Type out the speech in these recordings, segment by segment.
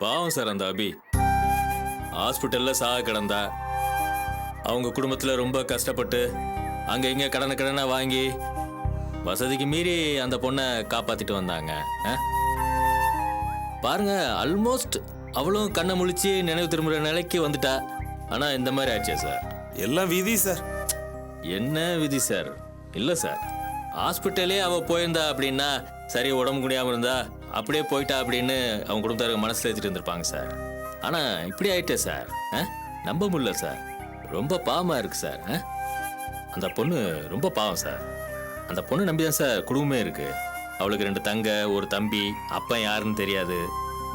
பாவம் சார் அந்த அபி ஹாஸ்பிட்டல்ல சாக கிடந்தா. அவங்க குடும்பத்துல ரொம்ப கஷ்டப்பட்டு அங்க இங்க கடனை வாங்கி வசதிக்கு மீறி அந்த பொண்ணை காப்பாத்திட்டு வந்தாங்க. பாருங்க, ஆல்மோஸ்ட் அவளும் கண்ணை முழிச்சு நினைவு திரும்புற நிலைக்கு வந்துட்டா. ஆனா இந்த மாதிரி ஆச்சே சார். எல்லாம் விதி சார். என்ன விதி சார்? இல்ல சார், ஹாஸ்பிட்டலே அவ போயிருந்தா அப்படின்னா சரி, உடம்பு முடியாம இருந்தா அப்படியே போயிட்டா அப்படின்னு அவங்க குடும்பத்தாருக்கு மனசுல ஏற்றிட்டு இருந்திருப்பாங்க சார். ஆனா இப்படி ஆயிட்டே சார். நம்ப முடியல சார். ரொம்ப பாவமா இருக்கு சார். அந்த பொண்ணு ரொம்ப பாவம் சார். அந்த பொண்ணு நம்பிதான் சார் குடும்பமே இருக்கு. அவளுக்கு 2 தங்க, ஒரு தம்பி, அப்பன் யாருன்னு தெரியாது.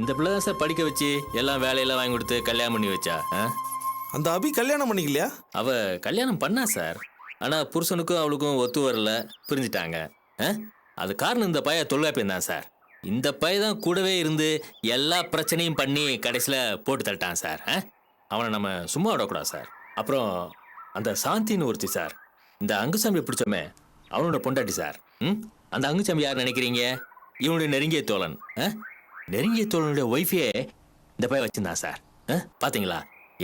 இந்த பிள்ளை தான் சார் படிக்க வச்சு எல்லாம் வேலையெல்லாம் வாங்கி கொடுத்து கல்யாணம் பண்ணி வச்சா. அந்த அபி கல்யாணம் பண்ணிக்கலையா? அவ கல்யாணம் பண்ணா சார். ஆனா புருஷனுக்கும் அவளுக்கும் ஒத்து வரல, பிரிஞ்சுட்டாங்க. அது காரணம் இந்த பைய தொல்காப்பியம் தான் சார். இந்த பைய தான் கூடவே இருந்து எல்லா பிரச்சனையும் பண்ணி கடைசியில போட்டு தட்டான் சார். அவனை நம்ம சும்மா விடக்கூடாது சார். அப்புறம் அந்த சாந்தின்னு ஒருத்தி சார், இந்த அங்குசாமி பிடிச்சோமே அவனோட பொண்டாட்டி சார். அந்த அங்குசாமி யார் நினைக்கிறீங்க? இவனுடைய நெருங்கிய தோழன். நெருங்கிய தோழனுடைய ஒய்ஃபே இந்த பைய வச்சிருந்தான் சார். பாத்தீங்களா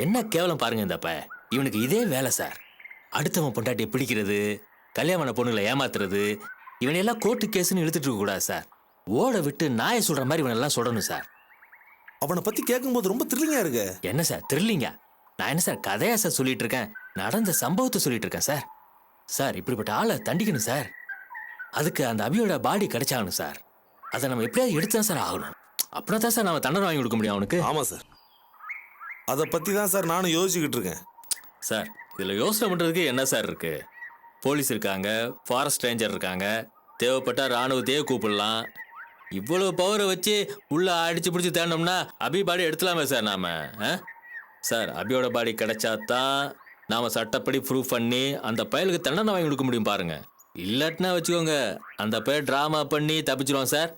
என்ன கேவலம் பாருங்க இந்த பைய. இவனுக்கு இதே வேலை சார். அடுத்தவன் பொண்டாட்டியை பிடிக்கிறது, கல்யாண பொண்ணுகளை ஏமாத்துறது, இவனையெல்லாம் கோர்ட்டு கேஸ்ன்னு இழுத்துட்டு இருக்க கூடாது சார். ஓட விட்டு நாயை சொல்ற மாதிரி இவனெல்லாம் சொல்லணும் சார். அவனை பத்தி கேட்கும்போது ரொம்ப த்ரில்லிங்கா இருக்கு. என்ன சார் த்ரில்லிங்கா? நான் என்ன சார் கதையா சார் சொல்லிட்டு இருக்கேன்? நடந்த சம்பவத்தை சொல்லிட்டு இருக்கேன் சார். சார் இப்படிப்பட்ட ஆளை தண்டிக்கணும் சார். அதுக்கு அந்த அபியோட பாடி கிடைச்சாகணும் சார். அதை நம்ம எப்படியாவது எடுத்துதான் சார் ஆகணும். அப்படின்னா தான் சார் நம்ம தண்டனை வாங்கி கொடுக்க முடியும் அவனுக்கு. ஆமா சார், அதை பத்தி தான் சார் நானும் யோசிச்சுக்கிட்டு இருக்கேன். சார் இதில் யோசனை பண்ணுறதுக்கு என்ன சார் இருக்கு? போலீஸ் இருக்காங்க, ஃபாரஸ்ட் ரேஞ்சர் இருக்காங்க, தேவைப்பட்டா ராணுவத்தையே கூப்பிடலாம். இவ்வளவு பவரை வச்சு உள்ள அடிச்சு பிடிச்சி தேடணும்னா அபி பாடி எடுத்துலாமே சார் நாம. சார் அபியோட பாடி கிடைச்சாதான் நாம சட்டப்படி ப்ரூஃப் பண்ணி அந்த பயலுக்கு தண்டனை வாங்கி கொடுக்க முடியும் பாருங்க. இல்லாட்டினா வச்சுக்கோங்க, அந்த பையன் ட்ராமா பண்ணி தப்பிச்சிருவான் சார்.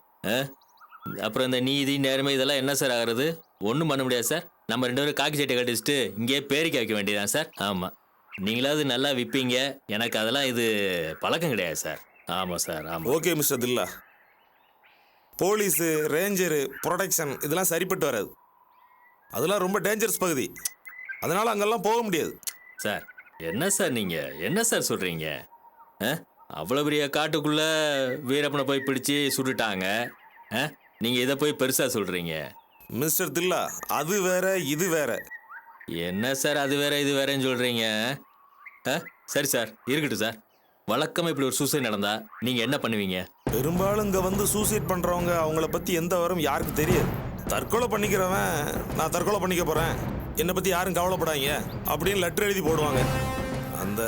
அப்புறம் இந்த நீதி நேர்மை இதெல்லாம் என்ன சார் ஆகிறது? ஒன்றும் பண்ண முடியாது சார். நம்ம 2 பேரும் காக்கி சட்டை கட்டிச்சுட்டு இங்கேயே பேரிக்க வைக்க வேண்டியதான் சார். ஆமாம், நீங்களாவது நல்லா விற்பீங்க, எனக்கு அதெல்லாம் இது பழக்கம் கிடையாது சார். ஆமாம் சார், ஆமாம். Okay mister Thilla, police, ranger, protection இதெல்லாம் சரிப்பட்டு வராது. அதெல்லாம் ரொம்ப டேஞ்சரஸ் பகுதி. அதனால அங்கெல்லாம் போக முடியாது சார். என்ன சார் நீங்கள் என்ன சார் சொல்கிறீங்க? அவ்வளோ பெரிய காட்டுக்குள்ள வீரப்பனை போய் பிடிச்சி சுட்டுட்டாங்க. நீங்கள் இதை போய் பெருசாக சொல்கிறீங்க மிஸ்டர் தில்லா. அது வேற இது வேற. என்ன சார் அது வேற இது வேறன்னு சொல்கிறீங்க? சரி சார், இருக்கட்டும் சார். வழக்கமாக இப்படி ஒரு சூசைட் நடந்தா நீங்கள் என்ன பண்ணுவீங்க? பெரும்பாலும் இங்கே வந்து சூசைட் பண்ணுறவங்க அவங்கள பற்றி எந்த வரும் யாருக்கு தெரியாது. தற்கொலை பண்ணிக்கிறவன் நான் தற்கொலை பண்ணிக்க போகிறேன், என்னை பற்றி யாரும் கவலைப்படாங்க அப்படின்னு லெட்டர் எழுதி போடுவாங்க. அந்த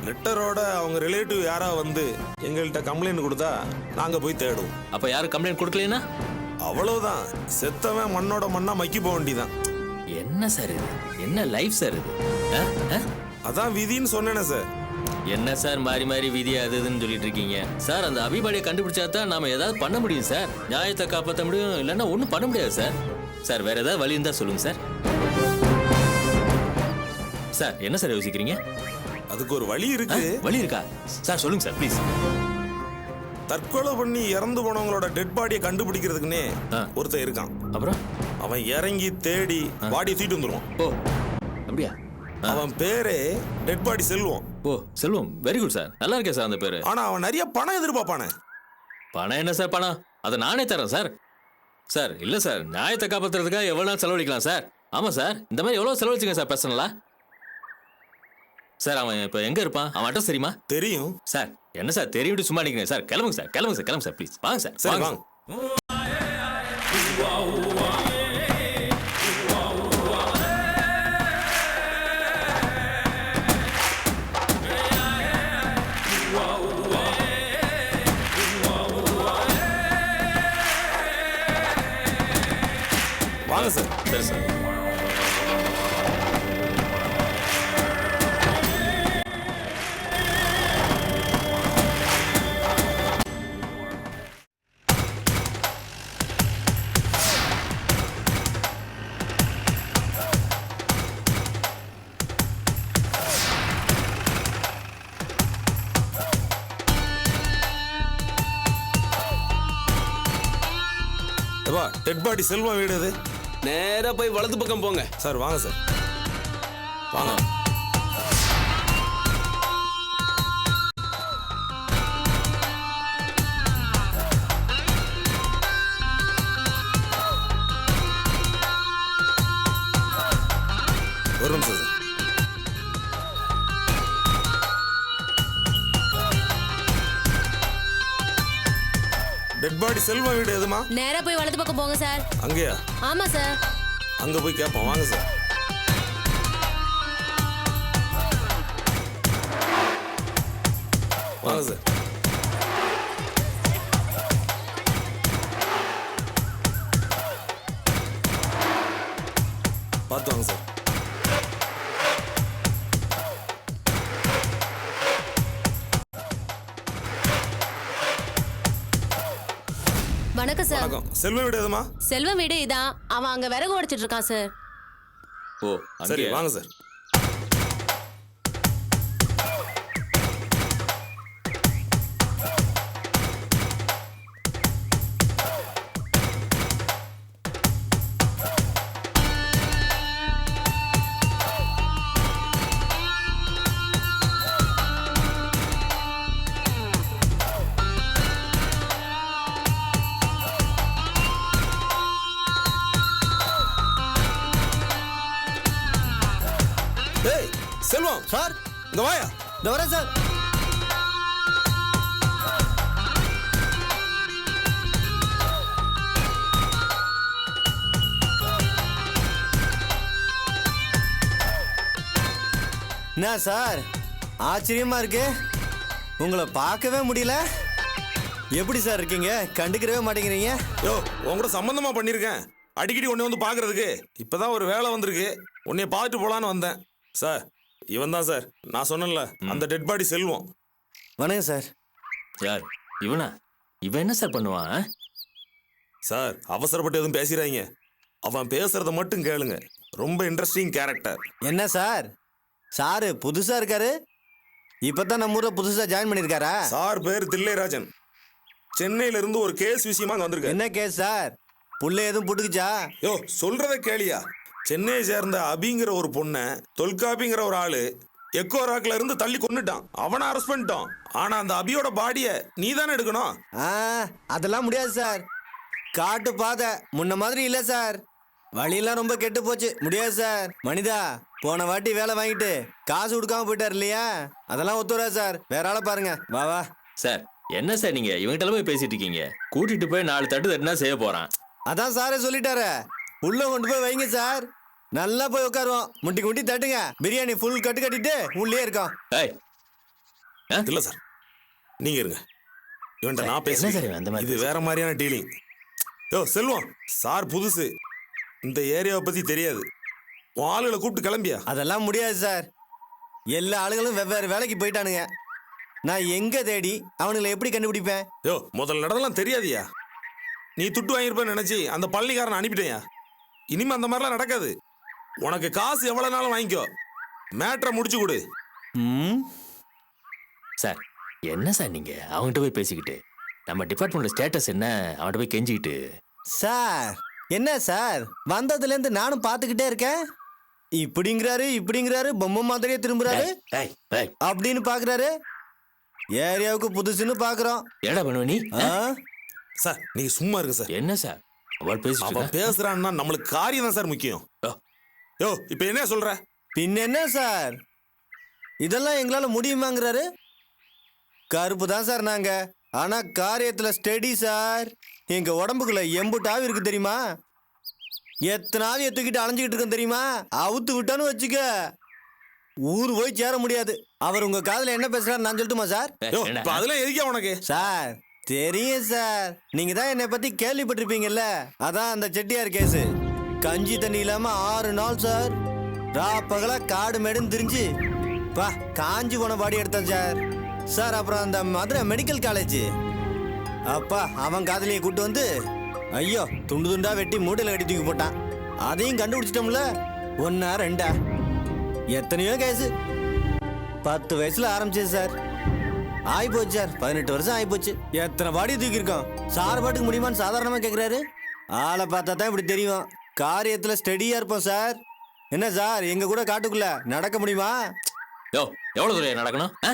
லெட்டரோட அவங்க ரிலேட்டிவ் யாராவது வந்து எங்கள்கிட்ட கம்ப்ளைண்ட் கொடுத்தா நாங்கள் போய் தேடுவோம். அப்போ யாரும் கம்ப்ளைண்ட் கொடுக்கலனா அவ்வளவுதான், செத்தவன் மண்ணோட மண்ணா மக்கி போக வேண்டியதான். என்ன சார் இது? என்ன லைஃப் சார் இது? அதான் விதின்னு சொன்னேனே சார். என்ன சார் மாறி மாறி விதி அது இதுன்னு சொல்லிட்டு இருக்கீங்க சார்? அந்த அபிபாடியை கண்டுபிடிச்சா தான் நாம ஏதாவது பண்ண முடியும் சார். நியாயத்தை காப்பாற்ற முடியும், இல்லைன்னா ஒன்றும் பண்ண முடியாது சார். சார் வேற ஏதாவது வழி இருந்தா சொல்லுங்க சார். சார் என்ன சார் யோசிக்கிறீங்க? அதுக்கு ஒரு வழி இருக்கு. வழி இருக்கா சார்? சொல்லுங்க சார் ப்ளீஸ். தற்கொலை பண்ணி இறந்து போனவங்களோட டெட் பாடியை கண்டுபிடிக்கிறதுக்குன்னே ஒருத்தன் இருக்கான். அப்புறம் அவன் இறங்கி தேடி பாடியை தூக்கிட்டு வந்துருவான். ஓ அப்படியா? அவன் பேரே டெட் பாடி செல்வம். ஓ செல்வம், வெரி குட் சார். நல்லா இருக்கே சார் அந்த பேரு. ஆனா அவன் நிறைய பணம் எதிர்பார்ப்பானே. பணம் என்ன சார் பணம்? அதை நானே தரேன் சார். சார் இல்லை சார், நியாயத்தை காப்பாற்றுறதுக்காக எவ்வளோ நாள் செலவழிக்கலாம் சார். ஆமாம் சார், இந்த மாதிரி எவ்வளோ செலவழிச்சுங்க சார் பர்சனலா. சார் அவன் இப்போ எங்கே இருப்பான்? அவன் அட்ரஸ் தெரியுமா? தெரியும் சார். என்ன சார் தெரியும் சும்மா நிற்கிறேன் சார். கிளம்புங்க சார், கிளம்புங்க சார், கிளம்புங்க சார் ப்ளீஸ். வாங்க சார், சரி வாங்க. வாங்க சார். சரி சார். டெட் பாடி செல்வம் வீடு அது. நேரா போய் வலது பக்கம் போங்க. சார் வாங்க சார், வாங்க. ஒரு நிமிஷம் சார். டெட் பாடி செல்வம் வீடு எதுமா? நேரா போய் வலது பக்கம் போங்க சார். அங்கேயா? ஆமா சார். அங்க போய் கேட்போம், வாங்க சார். வாங்க சார். பார்த்து வாங்க சார். வணக்கம் சார். வணக்கம். செல்வம் வீடு எதுமா? செல்வம் வீடு இதான். அவன் அங்க விறகு உடைச்சிட்டு இருக்கான் சார். ஓ சரி அங்கே வாங்க சார். ஏய் செல்வம், சார் இங்க வாயா. இந்த வரேன் சார். என்ன சார் ஆச்சரியமா இருக்கு, உங்களை பார்க்கவே முடியல. எப்படி சார் இருக்கீங்க? கண்டுக்கிறவே மாட்டேங்கிறீங்க. யோ, உன் கூட சம்பந்தமா பண்ணியிருக்கேன். அடிக்கடி உன்னை வந்து பார்க்கறதுக்கு இப்பதான் ஒரு வேலை வந்திருக்கு. உன்னைய பார்த்துட்டு போலான்னு வந்தேன். சார் இவன் தான் சார், நான் சொன்னேன்ல அந்த டெட் பாடி செல்வம். வணக்கம் சார். யார் இவனா? இவன் என்ன சார் பண்ணுவான்? சார் அவசரப்பட்டு எதுவும் பேசிடாதீங்க. அவன் பேசுறத மட்டும் கேளுங்க. ரொம்ப இன்ட்ரெஸ்டிங் கேரக்டர். என்ன சார், சாரு புதுசா இருக்காரு? இப்பதான் நம்ம ஊர்ல புதுசா ஜாயின் பண்ணிருக்காரா? சார் பேர் தில்லைராஜன். சென்னையில இருந்து ஒரு கேஸ் விஷயமா அங்க வந்திருக்காரு. என்ன கேஸ் சார்? புள்ள எதுவும் புட்டுக்குச்சா? யோ சொல்றத கேளியா. சென்னையை சேர்ந்த அபிங்கிற ஒரு பொண்ணை தொல்காப்பிங்கிற ஒரு ஆளு எக்கோ ராக்ல இருந்து தள்ளி கொன்னுட்டான். அவனை அரெஸ்ட் பண்ணிட்டோம். ஆனா அந்த அபியோட பாடியை நீ தானே எடுக்கணும். அதெல்லாம் முடியாது சார். காட்டு பாதை முன்ன மாதிரி இல்ல சார். வழியெல்லாம் ரொம்ப கெட்டு போச்சு. முடியாது சார். மனிதா போன வாட்டி வேலை வாங்கிட்டு காசு கொடுக்காம போயிட்டார் இல்லையா? அதெல்லாம் ஒத்துறா சார். வேற ஆளை பாருங்க. வா வா. சார் என்ன சார் நீங்க இவங்கிட்ட போய் பேசிட்டு இருக்கீங்க? கூட்டிட்டு போய் 4 தட்டு தட்டுனா செய்ய போறான். அதான் சாரே சொல்லிட்டாரு. உள்ள கொண்டு போய் வைங்க சார். நல்லா போய் உட்காருவோம். முட்டி முட்டி தட்டுங்க. பிரியாணி ஃபுல் கட்டு கட்டிட்டு உள்ளே இருக்கோம். ஏய் இல்ல சார், நீங்க இருங்க. இவன்ட்ட நான் என்ன பேசுறேன். சார் இவன் அந்த மாதிரி இது வேற மாதிரியான டீலிங். யோ செல்வம், சார் புதுசு, இந்த ஏரியாவை பத்தி தெரியாது. உன் ஆளுகளை கூப்பிட்டு கிளம்பியா? அதெல்லாம் முடியாது சார். எல்லா ஆளுகளும் வெவ்வேறு வேலைக்கு போயிட்டானுங்க. நான் எங்க தேடி அவனுங்களை எப்படி கண்டுபிடிப்பேன்? யோ முதல் நடந்தெல்லாம் தெரியாதியா? நீ துட்டு வாங்கியிருப்பேன்னு நினைச்சி அந்த பழனிக்காரனை அனுப்பிட்டேயா. இனிமே அந்த மாதிரிலாம் நடக்காது. உனக்கு காசு எவ்வளவு நாளும் வாங்கிக்கோ. மேட்ரை முடிச்சு கொடு. ம் சார் என்ன சார் நீங்க அவங்ககிட்ட போய் பேசிக்கிட்டு நம்ம டிபார்ட்மெண்ட் ஸ்டேட்டஸ் என்ன அவன்கிட்ட போய் கெஞ்சிக்கிட்டு? சார் என்ன சார், வந்ததுலேருந்து நானும் பார்த்துக்கிட்டே இருக்கேன். இப்படிங்கிறாரு இப்படிங்கிறாரு, பொம்மை மாதிரியே திரும்புறாரு, ஏய் ஏய் அப்படின்னு பாக்குறாரு. ஏரியாவுக்கு புதுசுன்னு பாக்குறோம். என்னடா பண்ணுவ நீ? சார் நீங்க சும்மா இருங்க சார். என்ன சார் அவள் பேசிட்டு அவன் இருக்கா? பேசுறான்னா நம்மளுக்கு காரியம் தான் சார் முக்கியம். யோ, யோ இப்ப என்ன சொல்ற? பின்ன என்ன சார், இதெல்லாம் எங்களால முடியுமாங்கிறாரு. கருப்பு தான் சார் நாங்க, ஆனா காரியத்துல ஸ்டெடி சார். எங்க உடம்புக்குள்ள எம்புட்டு ஆவி இருக்கு தெரியுமா? எத்தனை ஆவியை தூக்கிட்டு அலைஞ்சுக்கிட்டு இருக்கோம் தெரியுமா? அவுத்து விட்டான்னு வச்சுக்க ஊர் போய் சேர முடியாது. அவர் உங்க காதுல என்ன பேசுறாரு நான் சொல்லட்டுமா சார்? யோ இப்ப அதெல்லாம் எதுக்கா உனக்கு? சார் தெரியும் சார், நீங்க தான் என்னை பத்தி கேள்விப்பட்டிருப்பீங்கல்ல. அதான் அந்த செட்டியார் கேஸ். கஞ்சி தண்ணி இல்லாம 6 நாள் சார். பகலா காடு மேடுன்னு திரிஞ்சு பா காஞ்சி போன பாடி எடுத்தேன் சார். சார் அப்புறம் அந்த மதுரை மெடிக்கல் காலேஜ் அப்பா அவன் காதலியை கூட்டு வந்து ஐயோ துண்டு துண்டா வெட்டி மூட்டையில கட்டி தூக்கி போட்டான். அதையும் கண்டுபிடிச்சிட்டோம்ல. 1 2 எத்தனையோ கேஸு. 10 வயசுல ஆரம்பிச்சது சார். ஆயிப்போச்சு சார், 18 வருஷம் ஆயிப்போச்சு. எத்தனை பாடி தூக்கி இருக்கோம் சார். பாட்டுக்கு முடியுமான்னு சாதாரணமா கேட்குறாரு. ஆளை பார்த்தா தான் இப்படி தெரியும். காரியத்துல ஸ்டெடியா இருப்போம் சார். என்ன சார் எங்க கூட காட்டுக்குள்ள நடக்க முடியுமா? யோ எவ்வளவு தூரம் நடக்கணும் ஆ?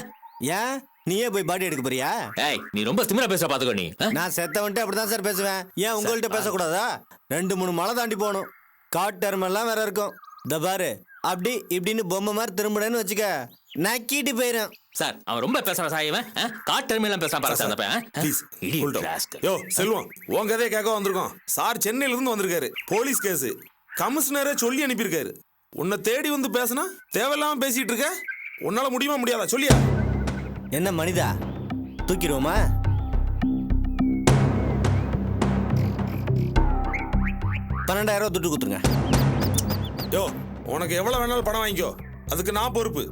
ஏன் நீயே போய் பாடி எடுக்க போறியா? ஏய் நீ ரொம்ப திமிரா பேச பாத்துக்கோ நீ ஆ? நான் செத்தவன்ட்டு அப்படிதான் சார் பேசுவேன். ஏன் உங்கள்கிட்ட பேசக்கூடாதா? 2-3 மலை தாண்டி போகணும். காட்டெருமெல்லாம் வேற இருக்கும். இந்த பாரு அப்படி இப்படின்னு பொம்மை மாதிரி திரும்பினேன்னு வச்சுக்க, நக்கிட்டு போயிடும். சார் அவன் ரொம்ப பேசுறான் சார் இவன் காட்டெருமையெல்லாம் பேசாம பாரு சார் அந்த பையன் ப்ளீஸ் யோ செல்வம், உன் கதையை கேட்க வந்திருக்கோம். சார் சென்னையில இருந்து வந்திருக்காரு. போலீஸ் கேஸ் கமிஷனரே சொல்லி அனுப்பியிருக்காரு. உன்னை தேடி வந்து பேசினா தேவையில்லாம பேசிட்டு இருக்க. உன்னால முடியுமா முடியாதா சொல்லியா? என்ன மனிதா தூக்கிடுவோமா? $12,000 துட்டு கொடுத்துருங்க. யோ உனக்கு எவ்வளவு வேணாலும் பணம் வாங்கிக்கோ, அதுக்கு நான் பொறுப்பு.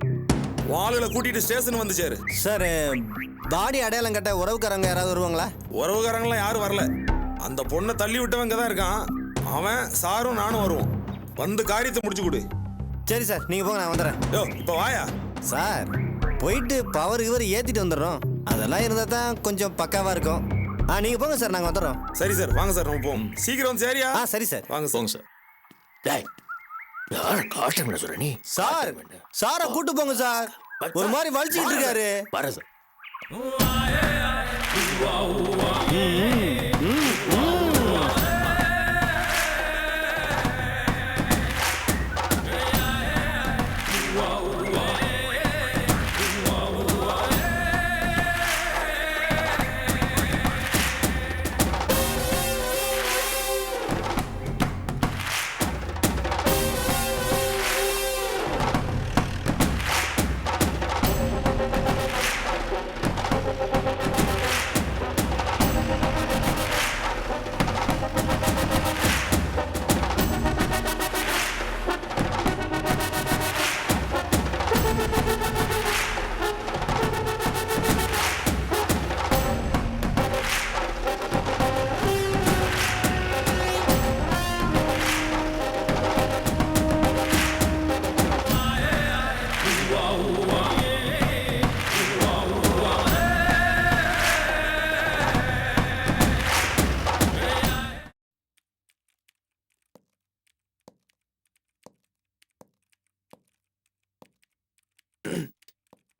ஆளுகளை கூட்டிட்டு ஸ்டேஷன் வந்து சேரு. சார் பாடி அடையாளம் கட்ட உறவுக்காரங்க யாராவது வருவாங்களா? உறவுகாரங்களாம் யாரும் வரல. அந்த பொண்ணை தள்ளி விட்டவங்க தான் இருக்கான். அவன் சாரும் நானும் வருவோம். வந்து காரியத்தை முடிச்சு கொடு. சரி சார் நீங்க போங்க, நான் வந்துடுறேன். யோ இப்ப வாயா. சார் போயிட்டு பவர் இவர் ஏத்திட்டு வந்துடுறோம். அதெல்லாம் இருந்தா தான் கொஞ்சம் பக்காவா இருக்கும். நீங்க போங்க சார், நாங்க வந்துடுறோம். சரி சார் வாங்க சார், நம்ம போவோம். சீக்கிரம் வந்து சரியா? சரி சார். வாங்க போங்க சார். டேய் யார காட்டெருமை சொல்ற நீ? சார் சாரை கூட்டு போங்க சார். ஒரு மாதிரி வலிச்சுட்டு இருக்காரு. பாரு சார்.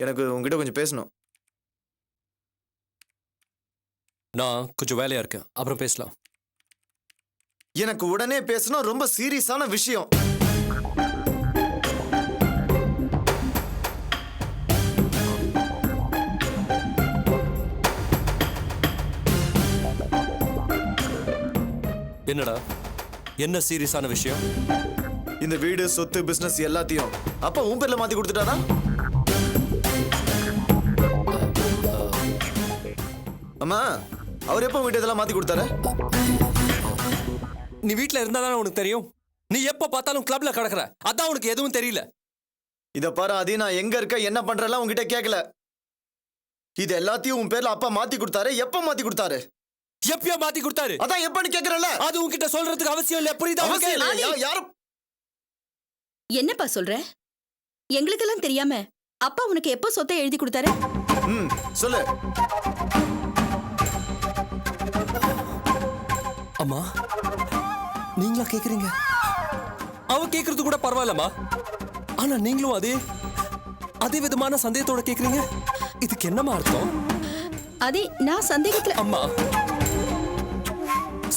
எனக்கு உங்ககிட்ட கொஞ்சம் பேசணும். நான் கொஞ்சம் வேலையா இருக்கேன், அப்புறம் பேசலாம். எனக்கு உடனே பேசணும், ரொம்ப சீரியஸான விஷயம். என்னடா என்ன சீரியஸான விஷயம்? இந்த வீடு சொத்து பிசினஸ் எல்லாத்தையும் அப்பா உன் பேர்ல மாத்தி கொடுத்துட்டாரா? அம்மா அவர் எப்போ வீட்டு இதெல்லாம் மாத்தி கொடுத்தாரு? நீ வீட்ல இருந்தாதானே உனக்கு தெரியும். நீ எப்ப பார்த்தாலும் கிளப்ல கிடக்குற, அதான் உனக்கு எதுவும் தெரியல. இத பாரு அதி, நான் எங்க இருக்க என்ன பண்றேன் உங்ககிட்ட கேட்கல. இது எல்லாத்தையும் உன் பேர்ல அப்பா மாத்தி கொடுத்தாரு. எப்ப மாத்தி கொடுத்தாரு? எப்பயோ மாத்தி கொடுத்தாரு. அதான் எப்பன்னு கேக்குறல. அது உன்கிட்ட சொல்றதுக்கு அவசியம் இல்ல, புரியுதா? அவசியம் இல்லையா? யாரும் என்னப்பா சொல்ற? எங்களுக்கெல்லாம் தெரியாம அப்பா உனக்கு எப்போ சொத்தை எழுதி கொடுத்தாரு? சொல்லு. அம்மா நீங்களா கேக்குறீங்க? அவ கேக்குறது கூட பரவாயில்லம்மா, ஆனா நீங்களும் அதே விதமான சந்தேகத்தோட கேக்குறீங்க. இதுக்கு என்னமா அர்த்தம்? அதே நான் சந்தேகத்துல. அம்மா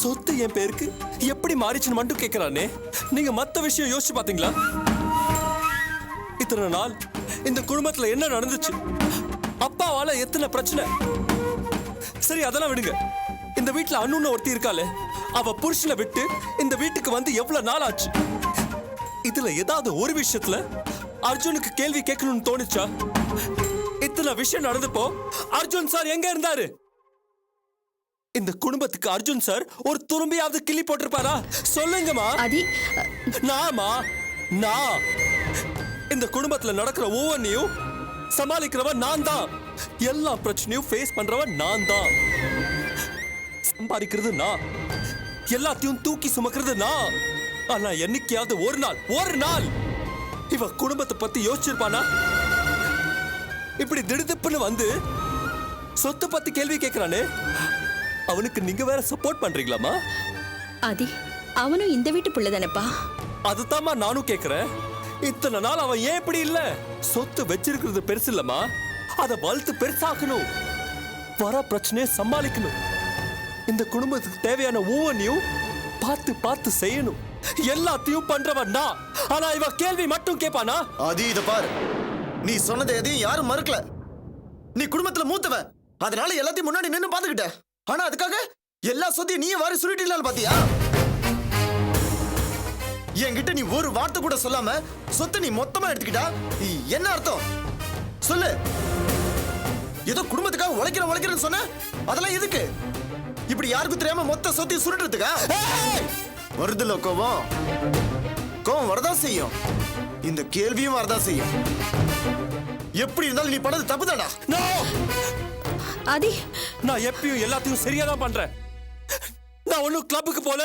சொத்து என் பேருக்கு எப்படி மாறிச்சுன்னு மட்டும் கேக்குறானே, நீங்க மத்த விஷயம் யோசிச்சு பாத்தீங்களா? இத்தனை நாள் இந்த குடும்பத்துல என்ன நடந்துச்சு? அப்பாவால எத்தனை பிரச்சனை? சரி அதெல்லாம் விடுங்க. இந்த வீட்டுல அண்ணுன்னு ஒருத்தி இருக்காளே, அவ புருஷனை விட்டு இந்த வீட்டுக்கு வந்து எவ்வளவு நாள் ஆச்சு? இதுல ஏதாவது ஒரு விஷயத்துல அர்ஜுனுக்கு கேள்வி கேட்கணும்னு தோணுச்சா? இத்தனை விஷயம் நடந்தப்போ அர்ஜுன் சார் எங்க இருந்தாரு? இந்த குடும்பத்துக்கு அர்ஜுன் சார் ஒரு துரும்பியாவது கிள்ளி போட்டிருப்பாரா? சொல்லுங்கம்மா. அதி நான் இந்த குடும்பத்துல நடக்கிற ஒவ்வொன்றையும் சமாளிக்கிறவன் நான் தான். எல்லா பிரச்சனையும் ஃபேஸ் பண்றவன் நான் தான். சம்பாதிக்கிறது நான், எல்லாத்தையும் தூக்கி சுமக்கிறது நான். ஆனா என்னைக்காவது ஒரு நாள் இவ குடும்பத்தை பத்தி யோசிச்சிருப்பானா? இப்படி திடுதிப்புன்னு வந்து சொத்து பத்தி கேள்வி கேட்கிறானே, அவனுக்கு நீங்க வேற சப்போர்ட் பண்றீங்களாமா? அதி அவனும் இந்த வீட்டு பிள்ளை தானேப்பா. அதுதாம்மா நானும் கேக்குறேன். இத்தனை நாள் அவன் ஏன் இப்படி இல்ல? சொத்து வச்சிருக்கிறது பெருசு இல்லம்மா, அதை வளர்த்து பெருசாக்கணும், வர பிரச்சனையை சமாளிக்கணும், இந்த குடும்பத்துக்கு தேவையான ஒவ்வொன்றையும் பார்த்து பார்த்து செய்யணும். எல்லாத்தையும் பண்றவன் நான். ஆனா இவ கேள்வி மட்டும் கேட்பானா? அது இத பாரு, நீ சொன்னதை எதையும் யாரும் மறுக்கல. நீ குடும்பத்துல மூத்தவன், அதனால எல்லாத்தையும் முன்னாடி நின்னு பாத்துக்கிட்ட. ஆனா அதுக்காக எல்லா சொத்தையும் நீயே வாரி சுருட்டிடலாம் பாத்தியா? என்கிட்ட நீ ஒரு வார்த்தை கூட சொல்லாம சொத்தை நீ மொத்தமா எடுத்துக்கிட்டா என்ன அர்த்தம் சொல்லு? ஏதோ குடும்பத்துக்காக உழைக்கிறேன்னு சொன்ன, அதெல்லாம் எதுக்கு? இப்படி யாருக்கும் தெரியாம மொத்த சொத்தையும் சுருட்டுறதுக்கா? வருதுல கோவம், கோவம் வரதான் செய்யும், இந்த கேள்வியும் வரதான் செய்யும். எப்படி இருந்தாலும் நீ பண்ணது தப்புதாடா. No! ஆதி, நான் எப்பயும் எல்லாத்தையும் சரியா தான் பண்றேன். நான் ஒன்னும் கிளப்புக்கு போல,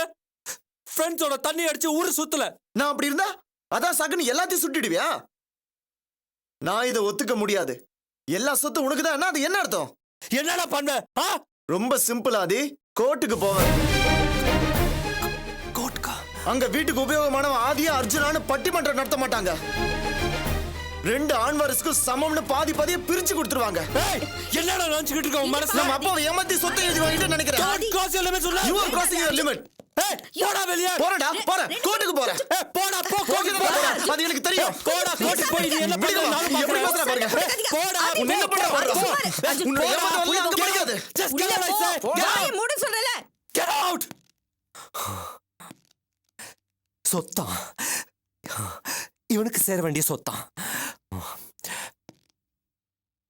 ஃப்ரெண்ட்ஸோட தண்ணி அடிச்சு ஊரு சுத்தல. நான் அப்படி இருந்தா அதான் சாக்குன்னு எல்லாத்தையும் சுட்டிடுவியா? நான் இதை ஒத்துக்க முடியாது. எல்லா சொத்தும் உனக்கு தான், அது என்ன அர்த்தம்? என்னடா பண்ண? ரொம்ப சிம்பிள் ஆதி, கோர்ட்டுக்கு போவேன். கோட்கா அங்க வீட்டுக்கு உபயோகமானவன் ஆதியா அர்ஜுனான்னு பட்டிமன்றம் நடத்த மாட்டாங்க. 2 ஆண் வாரிசுக்கும் சமம்னு பாதி பாதியை பிரிச்சு கொடுத்துருவாங்க. என்னடா நினைச்சுக்கிட்டு இருக்க உன் மனசுல? நம்ம அப்பாவை ஏமாத்தி சொத்தை எழுதி வாங்கிட்டு நினைக்கிறேன். Don't cross your limits, சொல்ல. You are crossing your limit. போடா வெளியே. போறடா, போறேன், கோர்ட்டுக்கு போறேன். போடா, போ, கோர்ட்டுக்கு போறேன், அது எனக்கு தெரியும். போடா, கோர்ட்டுக்கு போய் நீ என்ன விடுங்க, பண்ற? நானும் எப்படி பார்க்கறேன். பேசுறா பாருங்க. போடா, உன்னை என்ன பண்ண பாரு. உன்னை ஏமாத்த வரல, அங்க படிக்காது. Just get out, I say. Get out. மூட சொல்றல. Get out. சொத்தா இவனுக்கு சேர வேண்டிய சொத்தா.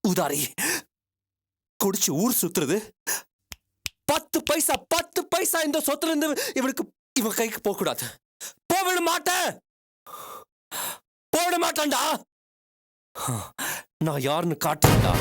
உதாரி குடிச்சு ஊர் சுத்துறது. 10 பைசா இந்த சொத்துல இருந்து இவனுக்கு இவன் கைக்கு போக கூடாது. போவிட மாட்டேன், போவிட மாட்டேன்டா. நான் யாருன்னு காட்டுறேன்டா.